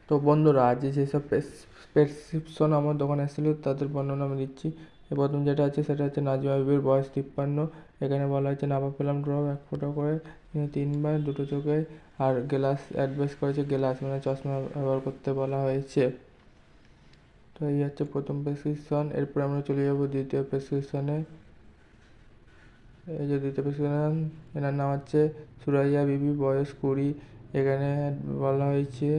তো বন্ধুরা, আজ যেসব প্রেসক্রিপশন আমার দোকানে এসেছিলো তাদের বর্ণনা আমি দিচ্ছি। প্রথম যেটা আছে সেটা হচ্ছে নাজমা বিবির বয়স 53। এখানে বলা হচ্ছে নাভাফিলাম ড্রপ 1 ফোঁটা করে 3 বার, দুটো চোখে, আর গ্লাস অ্যাডভাইস করেছে, গ্লাস মানে চশমা ব্যবহার করতে বলা হয়েছে। তো এই হচ্ছে প্রথম প্রেসক্রিপশন। এরপরে আমরা চলে যাবো দ্বিতীয় প্রেসক্রিপশনে। এই যে দ্বিতীয় প্রেসক্রিপশন, এনার নাম হচ্ছে সুরাইয়া বিবি, বয়স 20। এখানে বলা হয়েছে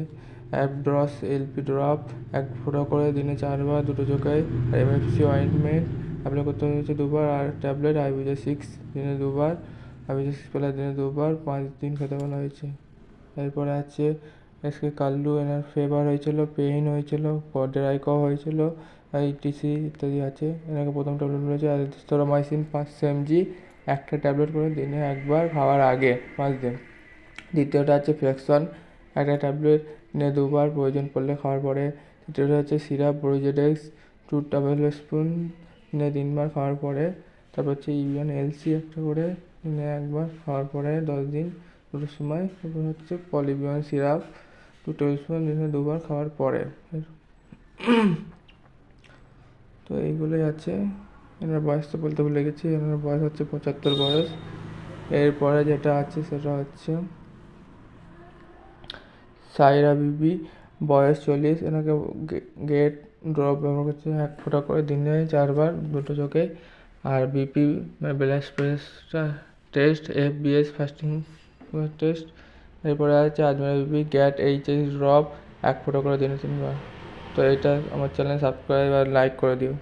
অ্যাপড্রস এলপি ড্রপ 1 ফোঁটা করে দিনে 4 বার, দুটো চোখে, আর এমএফসি অয়েন্টমেন্ট অ্যাপ্লাই করতে হচ্ছে 2 বার, আর ট্যাবলেট আইবিজা 6 দিনে 2 বার, আইবিজা 6 প্লাস দিনে 2 বার, 5 দিন খেতে বলা হয়েছে। এরপরে আছে এসকে কাল্লু, এনার ফেভার হয়েছিল, পেইন হয়েছিল, ড্রাই কফ হয়েছিল, ইটিসি ইত্যাদি আছে। এনাকে প্রথম ট্যাবলেট বলেছে অ্যাজিথ্রোমাইসিন 500 mg, একটা ট্যাবলেট করে দিনে 1 বার খাওয়ার আগে 5 দিন। দ্বিতীয়টা আছে ফ্লেক্সন, একটা ট্যাবলেট দিনে 2 বার, প্রয়োজন পড়লে খাওয়ার পরে। তৃতীয়টা হচ্ছে সিরাপ ব্রোজেডেক্স 2 টেবিলস্পুন দিনে 3 বার খাওয়ার পরে। তারপর হচ্ছে ইউএন এলসি একটা করে দিনে 1 বার খাওয়ার পরে 10 দিন, দুটোর সময়। তারপর হচ্ছে পলিবিয়ন সিরাপ 2 টেবিলস্পুন দিনে 2 বার খাওয়ার পরে। তো এইগুলোই আছে। এনার বয়স তো বলতে ভুলে গেছি, এনার বয়স হচ্ছে 75 বয়স। এরপরে যেটা আছে সেটা হচ্ছে সাইরা বিবি, বয়স 40। এনাকে গেট ড্রপ ব্যবহার করছে 1 ফোঁটা করে দিনে 4 বার, দুটো চোখে, আর BP blood pressure test, FBS fasting test. এরপরে আছে আজমেরা বিবি, গ্যাট এইচএস ড্রপ 1 ফোঁটা করে দিনে 3 বার। তো এটা আমার চ্যানেল সাবস্ক্রাইব আর লাইক করে দিও।